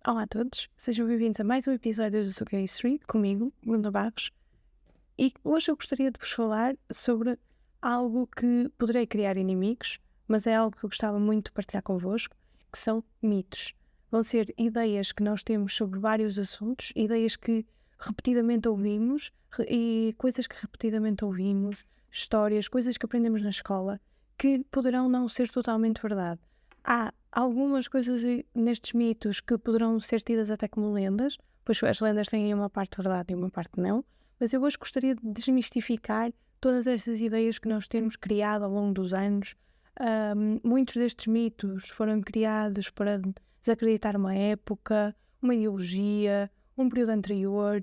Olá a todos, sejam bem-vindos a mais um episódio do Zucchini Street, comigo, Bruna Barros, e hoje eu gostaria de vos falar sobre algo que poderei criar inimigos, mas é algo que eu gostava muito de partilhar convosco, que são mitos. Vão ser ideias que nós temos sobre vários assuntos, ideias que repetidamente ouvimos e coisas que repetidamente ouvimos, histórias, coisas que aprendemos na escola, que poderão não ser totalmente verdade. Há algumas coisas nestes mitos que poderão ser tidas até como lendas, pois as lendas têm uma parte verdade e uma parte não, mas eu hoje gostaria de desmistificar todas essas ideias que nós temos criado ao longo dos anos. Muitos destes mitos foram criados para desacreditar uma época, uma ideologia, um período anterior,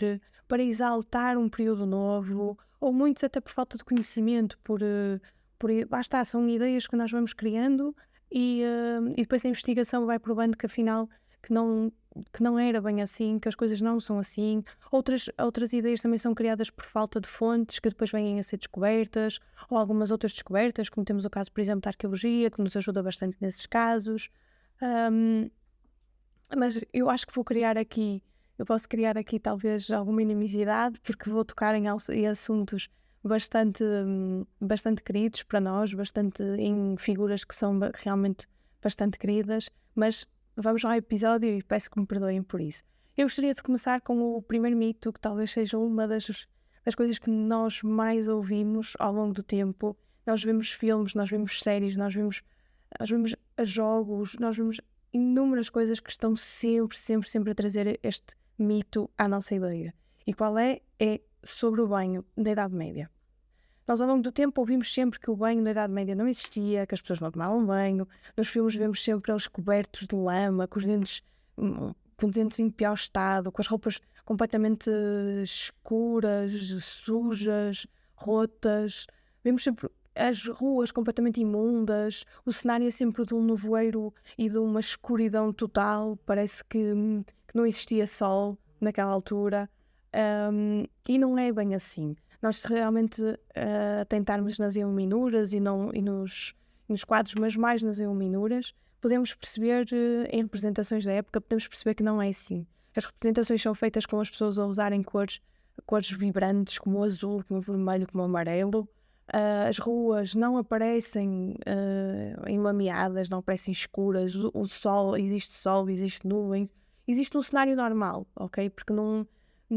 para exaltar um período novo, ou muitos até por falta de conhecimento, lá está, são ideias que nós vamos criando e depois a investigação vai provando que afinal que não, que não era bem assim, que as coisas não são assim. Outras ideias também são criadas por falta de fontes que depois vêm a ser descobertas, ou algumas outras descobertas, como temos o caso, por exemplo, da arqueologia, que nos ajuda bastante nesses casos. Hum, mas eu posso criar aqui talvez alguma inimizade, porque vou tocar em assuntos bastante queridos para nós, bastante em figuras que são realmente bastante queridas, mas vamos ao episódio e peço que me perdoem por isso. Eu gostaria de começar com o primeiro mito, que talvez seja uma das coisas que nós mais ouvimos ao longo do tempo. Nós vemos filmes, nós vemos séries, nós vemos jogos, nós vemos inúmeras coisas que estão sempre a trazer este mito à nossa ideia. E qual é? É sobre o banho da Idade Média. Nós, ao longo do tempo, ouvimos sempre que o banho na Idade Média não existia, que as pessoas não tomavam banho. Nos filmes vemos sempre eles cobertos de lama, com os dentes em pior estado, com as roupas completamente escuras, sujas, rotas. Vemos sempre as ruas completamente imundas, o cenário é sempre de um nevoeiro e de uma escuridão total. Parece que não existia sol naquela altura. E não é bem assim. Nós se realmente tentarmos nas iluminuras e nos quadros, mas mais nas iluminuras, podemos perceber, em representações da época, podemos perceber que não é assim. As representações são feitas com as pessoas a usarem cores vibrantes, como o azul, como o vermelho, como o amarelo. As ruas não aparecem enlameadas, não aparecem escuras. O sol, existe nuvens, existe um cenário normal, ok? Porque não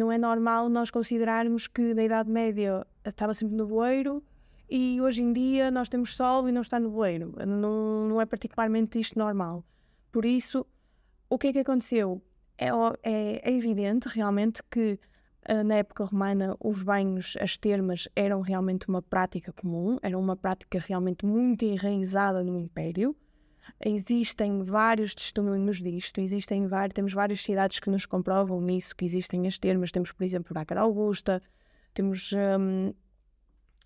é normal nós considerarmos que na Idade Média estava sempre nevoeiro e hoje em dia nós temos sol e não está nevoeiro. Não é particularmente isto normal. Por isso, o que é que aconteceu? É evidente realmente que na época romana os banhos, as termas, eram realmente uma prática comum, era uma prática realmente muito enraizada no Império. Existem vários testemunhos disto, temos várias cidades que nos comprovam nisso, que existem as termas. Temos, por exemplo, Bácara Augusta, temos,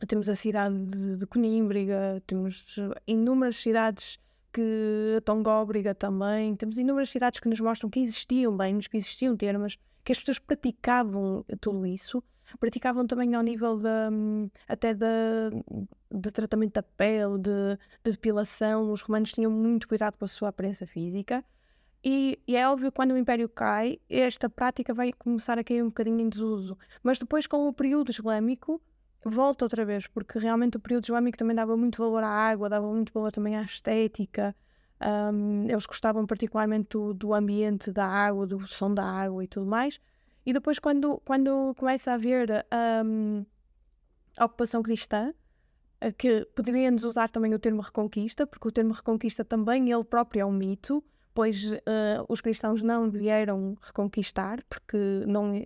temos a cidade de Conímbriga, temos inúmeras cidades, que a Tongóbriga também, temos inúmeras cidades que nos mostram que existiam banhos, que existiam termas, que as pessoas praticavam tudo isso, praticavam também ao nível até de tratamento da pele, de depilação. Os romanos tinham muito cuidado com a sua aparência física. E é óbvio que quando o Império cai, esta prática vai começar a cair um bocadinho em desuso. Mas depois, com o período islâmico, volta outra vez, porque realmente o período islâmico também dava muito valor à água, dava muito valor também à estética. Eles gostavam particularmente do ambiente da água, do som da água e tudo mais. E depois, quando começa a haver a ocupação cristã, que poderíamos usar também o termo Reconquista, porque o termo Reconquista também ele próprio é um mito, pois os cristãos não vieram reconquistar, porque não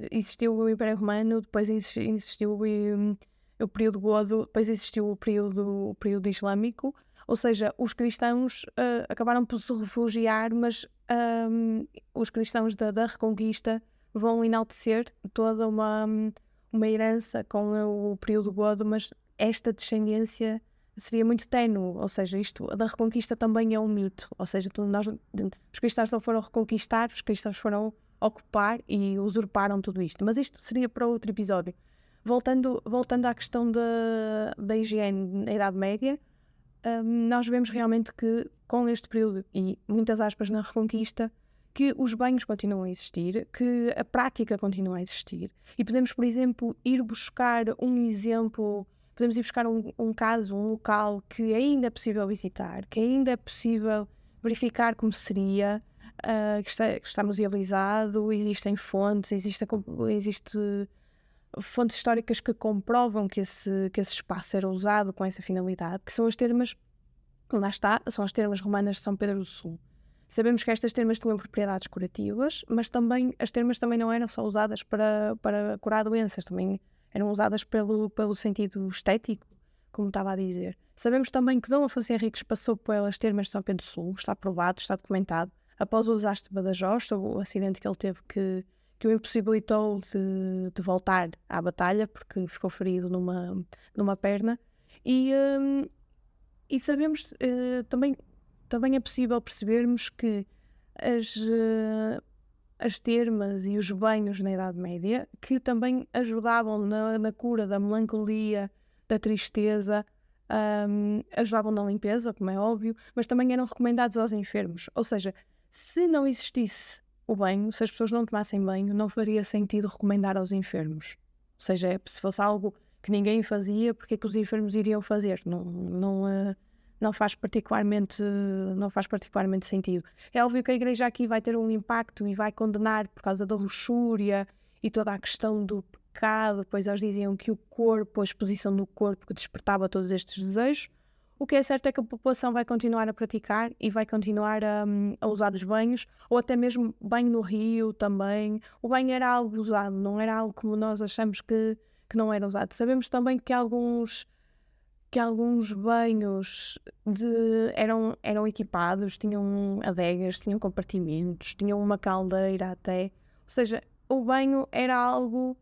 existiu o Império Romano, depois existiu o período godo, depois existiu o período islâmico. Ou seja, os cristãos acabaram por se refugiar, mas os cristãos da Reconquista vão enaltecer toda uma herança com o período godo, mas esta descendência seria muito ténue. Ou seja, isto da Reconquista também é um mito. Ou seja, os cristãos não foram reconquistar, os cristãos foram ocupar e usurparam tudo isto. Mas isto seria para outro episódio. Voltando à questão da higiene na Idade Média, nós vemos realmente que com este período, e muitas aspas na Reconquista, que os banhos continuam a existir, que a prática continua a existir. E podemos, por exemplo, ir buscar um exemplo, podemos ir buscar um caso, um local que ainda é possível visitar, que ainda é possível verificar como seria, que está musealizado, existem fontes, existe fontes históricas que comprovam que esse espaço era usado com essa finalidade, que são as termas, lá está, são as termas romanas de São Pedro do Sul. Sabemos que estas termas tinham propriedades curativas, mas também as termas também não eram só usadas para curar doenças, também eram usadas pelo sentido estético, como estava a dizer. Sabemos também que Dom Afonso Henriques passou pelas termas de São Pedro do Sul, está provado, está documentado, após o desastre de Badajoz, sobre o acidente que ele teve que o impossibilitou de voltar à batalha, porque ficou ferido numa perna. E sabemos também é possível percebermos que as termas e os banhos na Idade Média, que também ajudavam na cura da melancolia, da tristeza, ajudavam na limpeza, como é óbvio, mas também eram recomendados aos enfermos. Ou seja, se não existisse o banho, se as pessoas não tomassem banho, não faria sentido recomendar aos enfermos. Ou seja, se fosse algo que ninguém fazia, porque é que os enfermos iriam fazer? Não faz particularmente sentido. É óbvio que a Igreja aqui vai ter um impacto e vai condenar por causa da luxúria e toda a questão do pecado, pois eles diziam que o corpo, a exposição do corpo que despertava todos estes desejos. O que é certo é que a população vai continuar a praticar e vai continuar a usar os banhos, ou até mesmo banho no rio também. O banho era algo usado, não era algo como nós achamos que não era usado. Sabemos também que alguns banhos eram equipados, tinham adegas, tinham compartimentos, tinham uma caldeira até. Ou seja, o banho era algo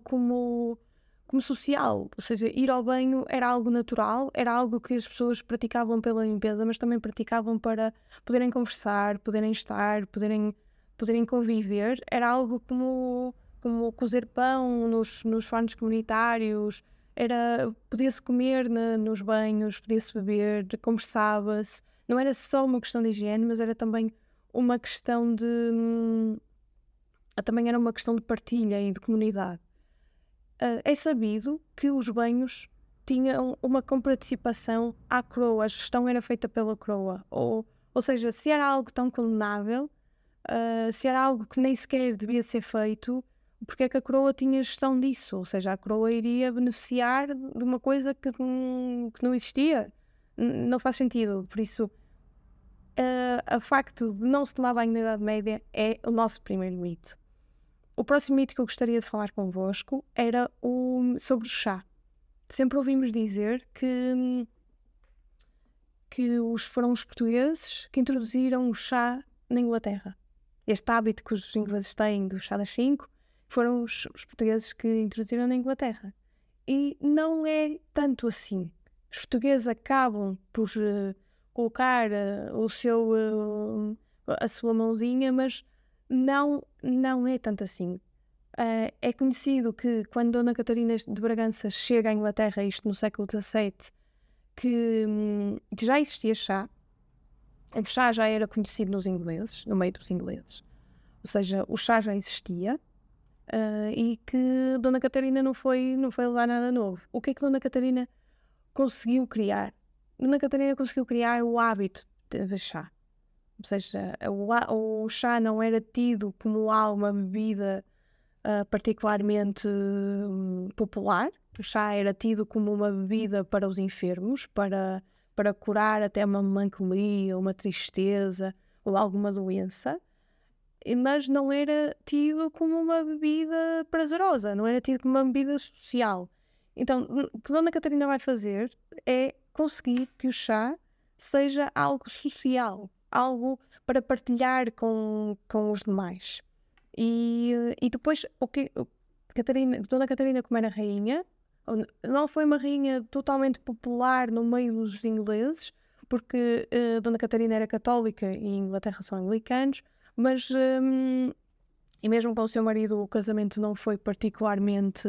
como social. Ou seja, ir ao banho era algo natural, era algo que as pessoas praticavam pela limpeza, mas também praticavam para poderem conversar, poderem estar, poderem conviver. Era algo como cozer pão nos fornos comunitários. Podia-se comer nos banhos, podia-se beber, conversava-se. Não era só uma questão de higiene, mas era também uma questão também era uma questão de partilha e de comunidade. É sabido que os banhos tinham uma comparticipação à coroa, a gestão era feita pela coroa. Ou seja, se era algo tão condenável, se era algo que nem sequer devia ser feito, porque é que a coroa tinha gestão disso? Ou seja, a coroa iria beneficiar de uma coisa que não existia. Não faz sentido. Por isso, o facto de não se tomar banho na Idade Média é o nosso primeiro mito. O próximo mito que eu gostaria de falar convosco era sobre o chá. Sempre ouvimos dizer que foram os portugueses que introduziram o chá na Inglaterra. Este hábito que os ingleses têm do chá das 5 foram os portugueses que introduziram na Inglaterra. E não é tanto assim. Os portugueses acabam por colocar a sua mãozinha, mas não é tanto assim. É conhecido que quando Dona Catarina de Bragança chega à Inglaterra, isto no século XVII, que já existia chá. O chá já era conhecido nos ingleses, no meio dos ingleses. Ou seja, o chá já existia e que Dona Catarina não foi levar nada novo. O que é que Dona Catarina conseguiu criar? Dona Catarina conseguiu criar o hábito de chá. Ou seja, o chá não era tido como uma bebida particularmente popular. O chá era tido como uma bebida para os enfermos, para curar até uma melancolia, uma tristeza ou alguma doença, mas não era tido como uma bebida prazerosa, não era tido como uma bebida social. Então, o que Dona Catarina vai fazer é conseguir que o chá seja algo social, algo para partilhar com os demais. E depois, Dona Catarina, como era rainha, não foi uma rainha totalmente popular no meio dos ingleses, porque Dona Catarina era católica e em Inglaterra são anglicanos, mas e mesmo com o seu marido o casamento não foi particularmente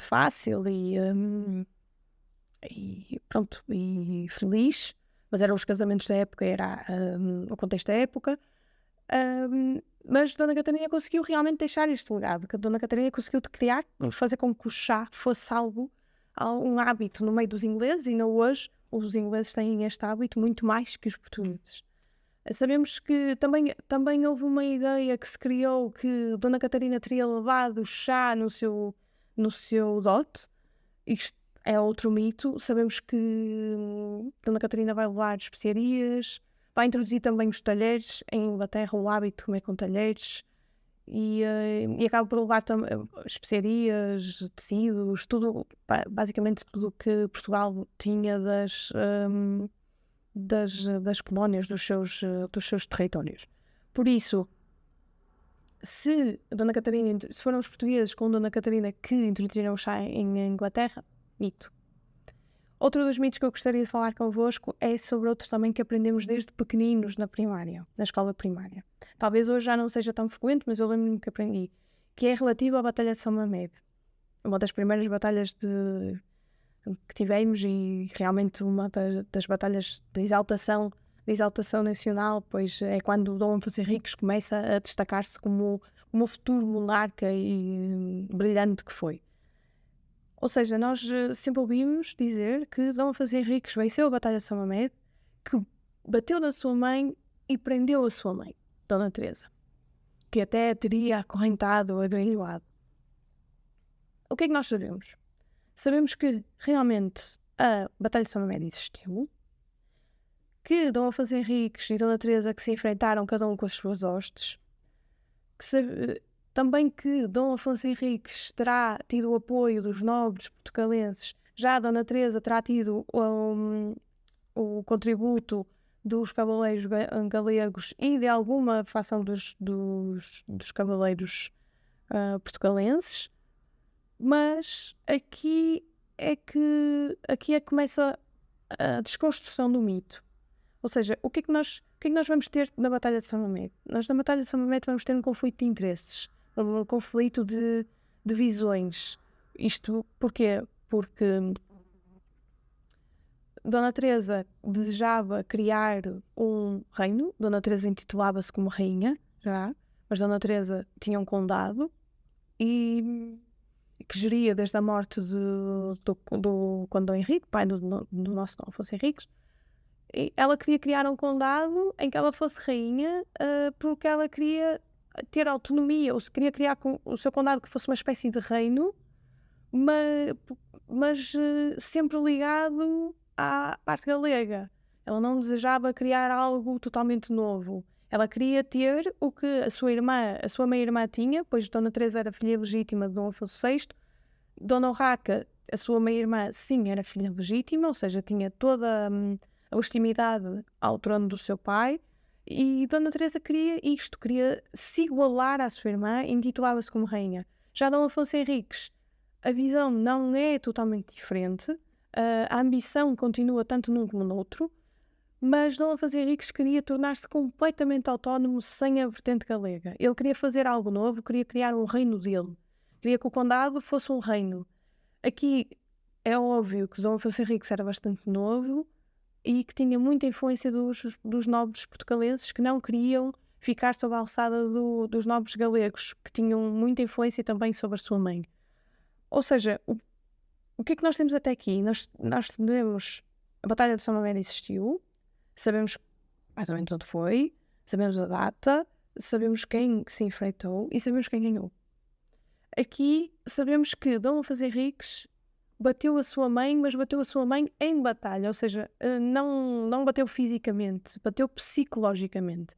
fácil e pronto, e feliz, mas eram os casamentos da época, era o contexto da época. Mas Dona Catarina conseguiu realmente deixar este legado, que a Dona Catarina conseguiu criar, fazer com que o chá fosse um hábito no meio dos ingleses, e ainda hoje os ingleses têm este hábito muito mais que os portugueses. Sabemos que também houve uma ideia que se criou que Dona Catarina teria levado o chá no seu dote. Isto é outro mito. Sabemos que Dona Catarina vai levar especiarias, vai introduzir também os talheres. Em Inglaterra, o hábito de comer com talheres, e acaba por levar especiarias, tecidos, tudo, basicamente tudo o que Portugal tinha das colónias, dos seus territórios. Por isso, se foram os portugueses com Dona Catarina que introduziram o chá em Inglaterra, mito. Outro dos mitos que eu gostaria de falar convosco é sobre outros também que aprendemos desde pequeninos na escola primária. Talvez hoje já não seja tão frequente, mas eu lembro-me que aprendi, que é relativo à Batalha de São Mamede. Uma das primeiras batalhas que tivemos, e realmente uma das batalhas de exaltação nacional, pois é quando Dom Afonso Henriques começa a destacar-se como o futuro monarca e brilhante que foi. Ou seja, nós sempre ouvimos dizer que Dom Afonso Henriques venceu a Batalha de São Mamede, que bateu na sua mãe e prendeu a sua mãe, Dona Teresa, que até a teria acorrentado, agrilhoado. O que é que nós sabemos? Sabemos que realmente a Batalha de São Mamede existiu, que Dom Afonso Henriques e Dona Teresa que se enfrentaram cada um com as suas hostes, também que Dom Afonso Henriques terá tido o apoio dos nobres portucalenses, já a Dona Teresa terá tido o contributo dos cavaleiros galegos e de alguma facção dos cavaleiros portucalenses, mas aqui é que começa a desconstrução do mito. Ou seja, o que é que nós vamos ter na Batalha de São Mamede? Nós na Batalha de São Mamede vamos ter um conflito de interesses, um conflito de visões. Isto porquê? Porque Dona Teresa desejava criar um reino. Dona Teresa intitulava-se como rainha, já, mas Dona Teresa tinha um condado e que geria desde a morte do Conde Dom Henrique, pai do nosso Dom Afonso Henriques. E ela queria criar um condado em que ela fosse rainha, porque ela queria ter autonomia, ou se queria criar o seu condado que fosse uma espécie de reino, mas sempre ligado à parte galega. Ela não desejava criar algo totalmente novo. Ela queria ter o que a sua meia-irmã tinha, pois Dona Teresa era filha legítima de Dom Afonso VI. Dona Urraca, a sua meia-irmã, sim, era filha legítima, ou seja, tinha toda a legitimidade ao trono do seu pai. E Dona Teresa queria se igualar à sua irmã e intitulava-se como rainha. Já Dom Afonso Henriques, a visão não é totalmente diferente, a ambição continua tanto num como no outro, mas Dom Afonso Henriques queria tornar-se completamente autónomo sem a vertente galega. Ele queria fazer algo novo, queria criar um reino dele. Queria que o condado fosse um reino. Aqui é óbvio que Dom Afonso Henriques era bastante novo e que tinha muita influência dos nobres portucalenses, que não queriam ficar sob a alçada dos nobres galegos, que tinham muita influência também sobre a sua mãe. Ou seja, o que é que nós temos até aqui? Nós temos a Batalha de São Mamede existiu, sabemos mais ou menos onde foi, sabemos a data, sabemos quem se enfrentou e sabemos quem ganhou. Aqui sabemos que Dom Afonso Henriques bateu a sua mãe, mas bateu a sua mãe em batalha, ou seja, não bateu fisicamente, bateu psicologicamente.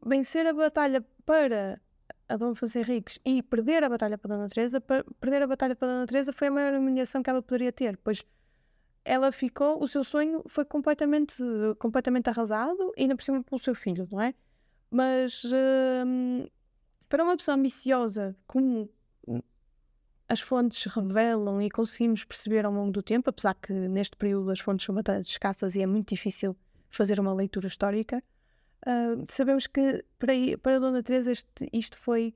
Vencer a batalha para a Dom Afonso Henriques e perder a batalha para a Dona Teresa, perder a batalha para a Dona Teresa foi a maior humilhação que ela poderia ter, pois o seu sonho foi completamente arrasado, e ainda por cima pelo seu filho, não é? Mas para uma pessoa ambiciosa, como as fontes revelam e conseguimos perceber ao longo do tempo, apesar que neste período as fontes são bastante escassas e é muito difícil fazer uma leitura histórica, sabemos que para a Dona Teresa isto foi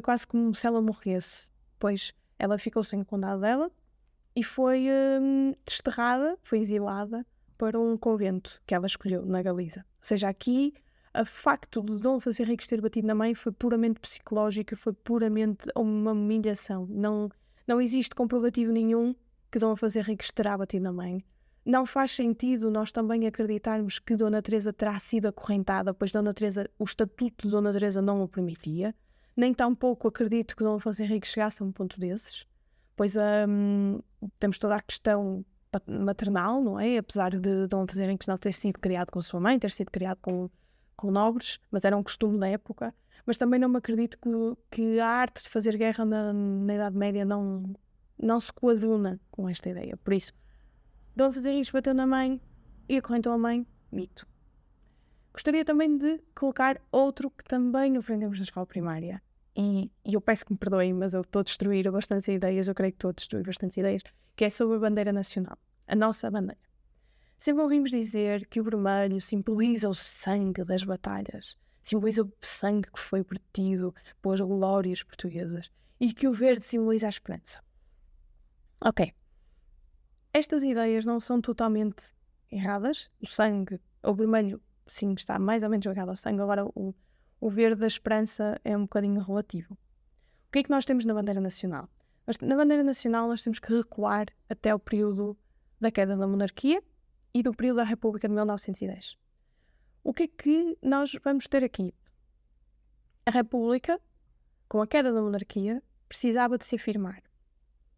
quase como se ela morresse, pois ela ficou sem o condado dela e foi desterrada, foi exilada para um convento que ela escolheu na Galiza. Ou seja, aqui o facto de Dom Afonso Henriques ter batido na mãe foi puramente psicológico, foi puramente uma humilhação. Não existe comprovativo nenhum que Dom Afonso Henriques terá batido na mãe. Não faz sentido nós também acreditarmos que Dona Teresa terá sido acorrentada, pois o estatuto de Dona Teresa não o permitia. Nem tampouco acredito que Dom Afonso Henriques chegasse a um ponto desses, pois temos toda a questão maternal, não é? Apesar de Dom Afonso Henriques não ter sido criado com sua mãe, ter sido criado com nobres, mas era um costume da época. Mas também não me acredito que a arte de fazer guerra na Idade Média não se coaduna com esta ideia. Por isso, Dom Afonso Henriques bateu na mãe e acorrentou a mãe, mito. Gostaria também de colocar outro que também aprendemos na escola primária. E eu peço que me perdoem, mas eu estou a destruir bastantes ideias, eu creio que estou a destruir bastantes ideias, que é sobre a bandeira nacional, a nossa bandeira. Sempre ouvimos dizer que o vermelho simboliza o sangue das batalhas, simboliza o sangue que foi vertido pelas glórias portuguesas, e que o verde simboliza a esperança. Ok. Estas ideias não são totalmente erradas. O sangue, o vermelho, sim, está mais ou menos ligado ao sangue. Agora, o verde da esperança é um bocadinho relativo. O que é que nós temos na bandeira nacional? Na bandeira nacional nós temos que recuar até o período da queda da monarquia e do período da República de 1910. O que é que nós vamos ter aqui? A República, com a queda da monarquia, precisava de se afirmar.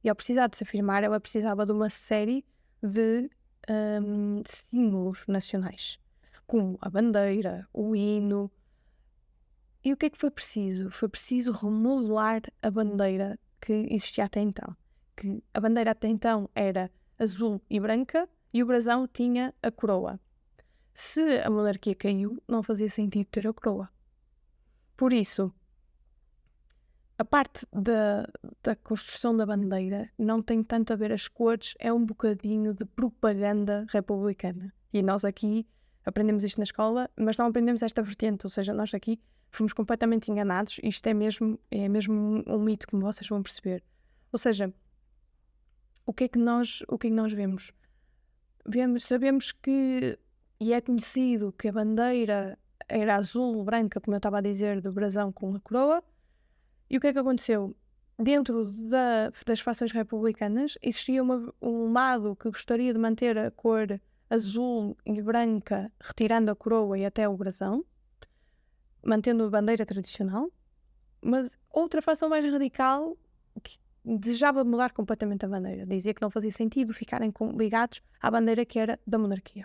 E ao precisar de se afirmar, ela precisava de uma série de símbolos nacionais, como a bandeira, o hino. E o que é que foi preciso? Foi preciso remodelar a bandeira que existia até então. Que a bandeira até então era azul e branca e o brasão tinha a coroa. Se a monarquia caiu, não fazia sentido ter a coroa. Por isso, a parte da construção da bandeira não tem tanto a ver as cores, é um bocadinho de propaganda republicana. E nós aqui aprendemos isto na escola, mas não aprendemos esta vertente, ou seja, nós aqui fomos completamente enganados. Isto é mesmo um mito, como vocês vão perceber. Ou seja, o que é que nós vemos? Sabemos que, e é conhecido que a bandeira era azul, branca, como eu estava a dizer, do brasão com a coroa. E o que é que aconteceu? Dentro das fações republicanas existia um lado que gostaria de manter a cor azul e branca, retirando a coroa e até o brasão, mantendo a bandeira tradicional, mas outra fação mais radical que desejava mudar completamente a bandeira, dizia que não fazia sentido ficarem ligados à bandeira que era da monarquia.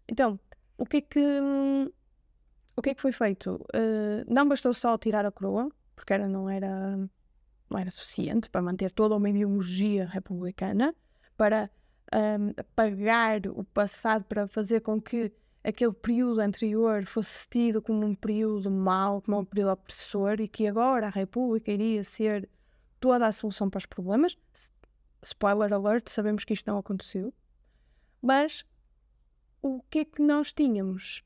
Então, o que é que foi feito? Não bastou só tirar a coroa, porque não era suficiente para manter toda uma ideologia republicana, para apagar o passado, para fazer com que aquele período anterior fosse tido como um período mau, como um período opressor, e que agora a República iria ser toda a solução para os problemas. Spoiler alert, sabemos que isto não aconteceu. Mas o que é que nós tínhamos?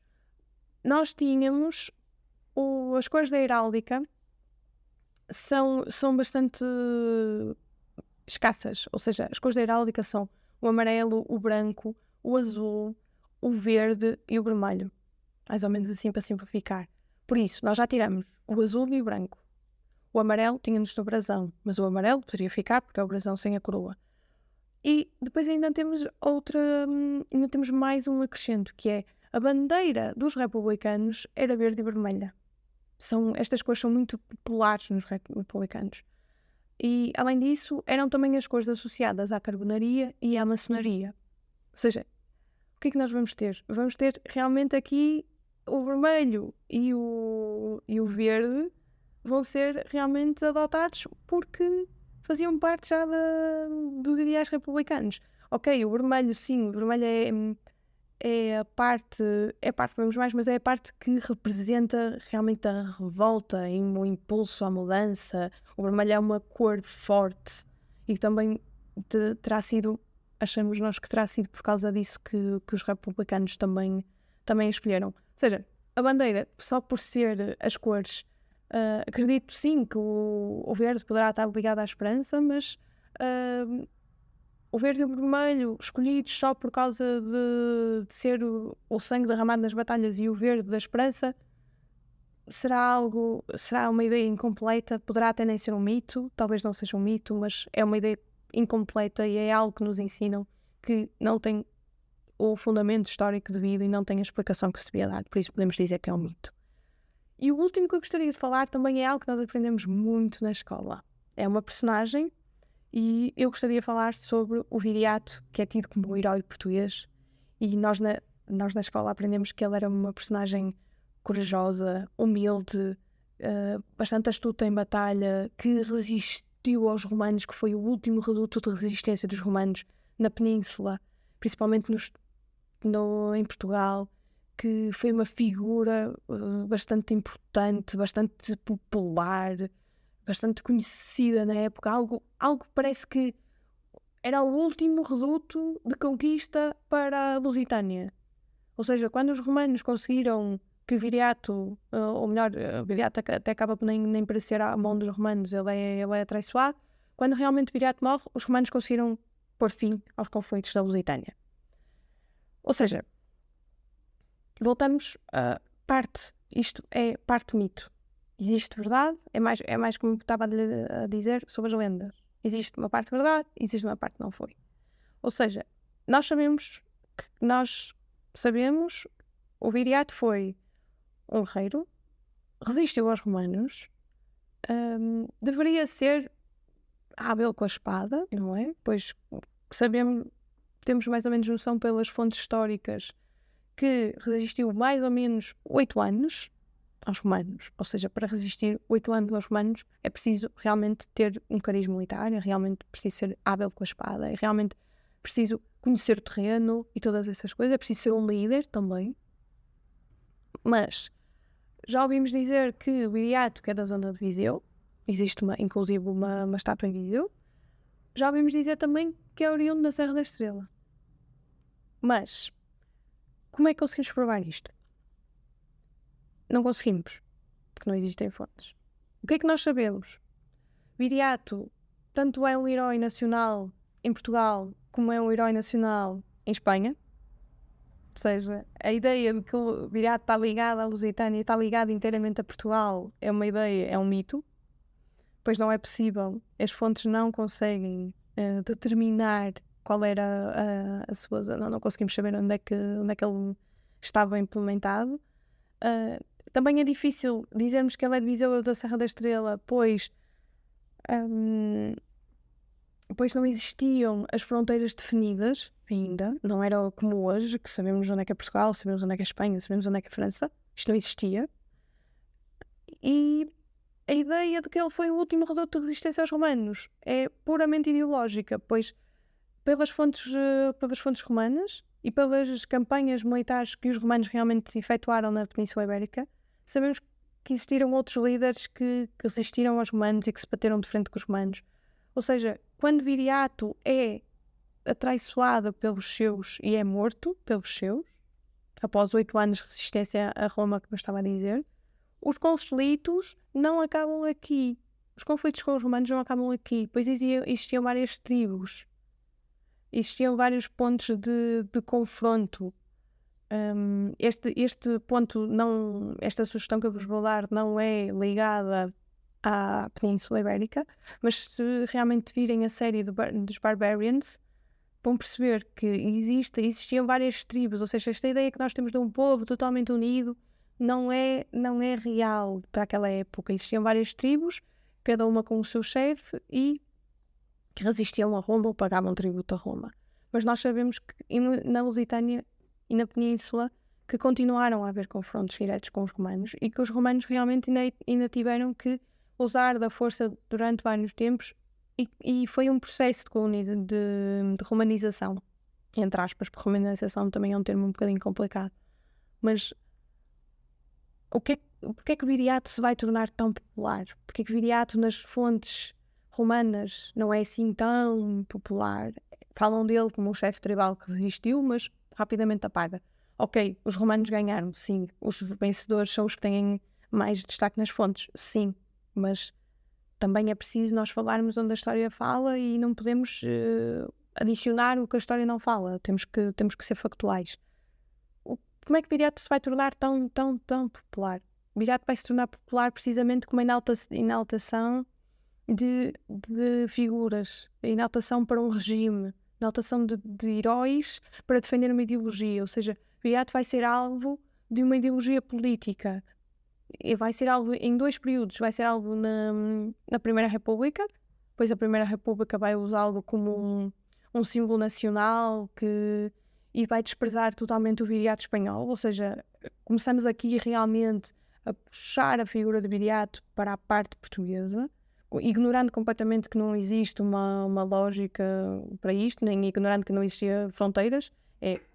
Nós tínhamos as cores da heráldica são bastante escassas, ou seja, as cores da heráldica são o amarelo, o branco, o azul, o verde e o vermelho, mais ou menos assim para simplificar. Por isso, nós já tiramos o azul e o branco. O amarelo tínhamos no brasão, mas o amarelo poderia ficar porque é o brasão sem a coroa. E depois ainda temos ainda temos mais um acrescento, que é a bandeira dos republicanos era verde e vermelha. Estas cores são muito populares nos republicanos. E, além disso, eram também as cores associadas à carbonaria e à maçonaria. Ou seja, o que é que nós vamos ter? Vamos ter realmente aqui o vermelho e o verde vão ser realmente adotados porque faziam parte já dos ideais republicanos. Ok, o vermelho sim, o vermelho é a parte que vemos mais, mas é a parte que representa realmente a revolta e o impulso à mudança. O vermelho é uma cor forte e também terá sido, achamos nós que terá sido por causa disso que os republicanos também escolheram. Ou seja, a bandeira, só por ser as cores, acredito sim que o verde poderá estar ligado à esperança, mas o verde e o vermelho escolhidos só por causa de ser o sangue derramado nas batalhas e o verde da esperança, será uma ideia incompleta, poderá até nem ser um mito, talvez não seja um mito, mas é uma ideia incompleta e é algo que nos ensinam que não tem o fundamento histórico devido e não tem a explicação que se devia dar, por isso podemos dizer que é um mito. E o último que eu gostaria de falar também é algo que nós aprendemos muito na escola. É uma personagem e eu gostaria de falar sobre o Viriato, que é tido como o herói português, e nós na escola aprendemos que ele era uma personagem corajosa, humilde, bastante astuta em batalha, que resistiu aos romanos, que foi o último reduto de resistência dos romanos na península, principalmente em Portugal, que foi uma figura bastante importante, bastante popular, bastante conhecida na época, algo que parece que era o último reduto de conquista para a Lusitânia. Ou seja, quando os romanos conseguiram que Viriato, ou melhor, Viriato até acaba por nem parecer à mão dos romanos, ele é atraiçoado. Quando realmente Viriato morre, os romanos conseguiram pôr fim aos conflitos da Lusitânia. Ou seja, voltamos a parte, isto é parte mito. Existe verdade, é mais como estava a dizer sobre as lendas. Existe uma parte verdade, existe uma parte que não foi. Ou seja, nós sabemos, o Viriato foi um guerreiro, resistiu aos romanos, deveria ser hábil com a espada, não é? Pois temos mais ou menos noção pelas fontes históricas que resistiu mais ou menos 8 anos aos romanos. Ou seja, para resistir 8 anos aos romanos é preciso realmente ter um carisma militar, é realmente preciso ser hábil com a espada, é realmente preciso conhecer o terreno e todas essas coisas, é preciso ser um líder também. Mas já ouvimos dizer que o Viriato, que é da zona de Viseu, existe inclusive uma estátua em Viseu, já ouvimos dizer também que é oriundo da Serra da Estrela. Mas como é que conseguimos provar isto? Não conseguimos, porque não existem fontes. O que é que nós sabemos? Viriato tanto é um herói nacional em Portugal como é um herói nacional em Espanha. Ou seja, a ideia de que o Viriato está ligado à Lusitânia e está ligado inteiramente a Portugal é uma ideia, é um mito. Pois não é possível, as fontes não conseguem determinar qual era a sua zona, não conseguimos saber onde é que ele estava implementado. Também é difícil dizermos que ele é de Viseu ou da Serra da Estrela, pois não existiam as fronteiras definidas ainda, não era como hoje, que sabemos onde é que é Portugal, sabemos onde é que é Espanha, sabemos onde é que é França, isto não existia. E a ideia de que ele foi o último reduto de resistência aos romanos é puramente ideológica, pois pelas fontes romanas e pelas campanhas militares que os romanos realmente efetuaram na Península Ibérica, sabemos que existiram outros líderes que resistiram aos romanos e que se bateram de frente com os romanos. Ou seja, quando Viriato é atraiçoado pelos seus e é morto pelos seus, após 8 anos de resistência a Roma, que eu estava a dizer, os conflitos não acabam aqui. Os conflitos com os romanos não acabam aqui, pois existiam várias tribos. Existiam vários pontos de confronto. Este ponto, esta sugestão que eu vos vou dar não é ligada à Península Ibérica, mas se realmente virem a série dos Barbarians, vão perceber que existiam várias tribos, ou seja, esta ideia que nós temos de um povo totalmente unido não é real para aquela época. Existiam várias tribos, cada uma com o seu chefe e que resistiam a Roma ou pagavam tributo a Roma. Mas nós sabemos que na Lusitânia e na Península que continuaram a haver confrontos diretos com os romanos e que os romanos realmente ainda tiveram que usar da força durante vários tempos e foi um processo de romanização, entre aspas, porque romanização também é um termo um bocadinho complicado. Mas porque é que Viriato se vai tornar tão popular? Porque é que Viriato nas fontes romanas não é assim tão popular? Falam dele como um chefe tribal que resistiu, mas rapidamente apaga. Ok, os romanos ganharam, sim. Os vencedores são os que têm mais destaque nas fontes, sim. Mas também é preciso nós falarmos onde a história fala e não podemos adicionar o que a história não fala, temos que ser factuais. Como é que Viriato se vai tornar tão, tão, tão popular? Viriato vai se tornar popular precisamente com uma enaltação de figuras, enaltação para um regime, enaltação de heróis para defender uma ideologia. Ou seja, Viriato vai ser alvo de uma ideologia política. E vai ser alvo em 2 períodos. Vai ser alvo na Primeira República, depois a Primeira República vai usá-lo como um símbolo nacional e vai desprezar totalmente o Viriato espanhol. Ou seja, começamos aqui realmente a puxar a figura de Viriato para a parte portuguesa, ignorando completamente que não existe uma lógica para isto, nem ignorando que não existia fronteiras.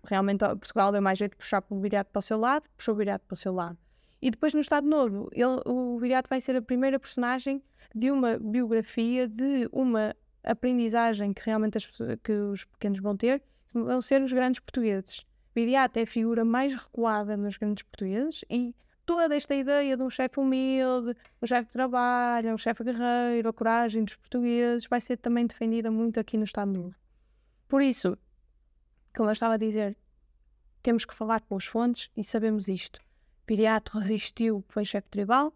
Realmente Portugal deu mais jeito de puxar o Viriato para o seu lado, puxou o Viriato para o seu lado. E depois no Estado Novo, o Viriato vai ser a primeira personagem de uma biografia, de uma aprendizagem que realmente que os pequenos vão ter, que vão ser os grandes portugueses. Viriato é a figura mais recuada nos grandes portugueses e toda esta ideia de um chefe humilde, um chefe que trabalha, um chefe guerreiro, a coragem dos portugueses, vai ser também defendida muito aqui no Estado Novo. Por isso, como eu estava a dizer, temos que falar com as fontes e sabemos isto. Viriato resistiu, foi chefe tribal,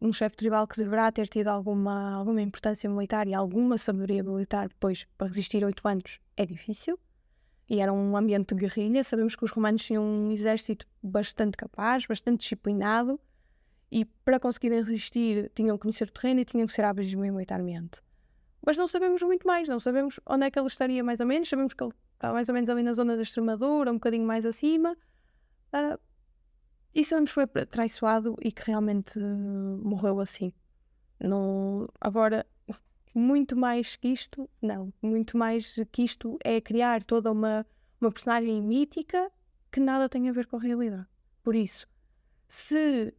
um chefe tribal que deverá ter tido alguma importância militar e alguma sabedoria militar, pois para resistir 8 anos é difícil, e era um ambiente de guerrilha. Sabemos que os romanos tinham um exército bastante capaz, bastante disciplinado, e para conseguirem resistir tinham que conhecer o terreno e tinham que ser hábeis militarmente. Mas não sabemos muito mais, não sabemos onde é que ele estaria mais ou menos, sabemos que ele está mais ou menos ali na zona da Extremadura, um bocadinho mais acima, e sabemos que foi traiçoado e que realmente morreu assim. Não, agora, muito mais que isto, não. Muito mais que isto é criar toda uma personagem mítica que nada tem a ver com a realidade. Por isso, se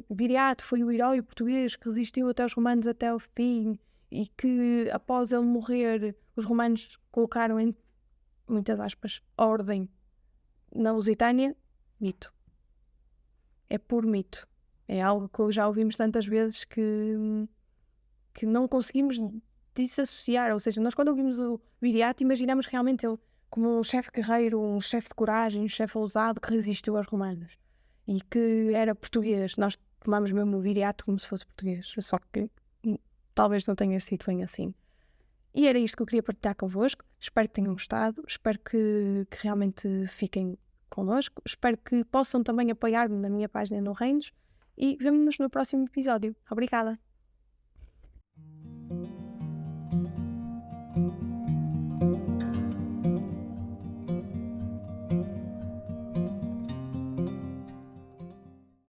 Viriato foi o herói português que resistiu até os romanos até ao fim e que após ele morrer os romanos colocaram em muitas aspas ordem na Lusitânia, mito. É puro mito. É algo que já ouvimos tantas vezes que não conseguimos desassociar. Ou seja, nós quando ouvimos o Viriato imaginamos realmente ele como um chefe guerreiro, um chefe de coragem, um chefe ousado que resistiu aos romanos e que era português. Nós tomamos mesmo o Viriato como se fosse português, só que talvez não tenha sido bem assim. E era isto que eu queria partilhar convosco. Espero que tenham gostado, espero que realmente fiquem connosco, espero que possam também apoiar-me na minha página no Reinos e vemo-nos no próximo episódio. Obrigada!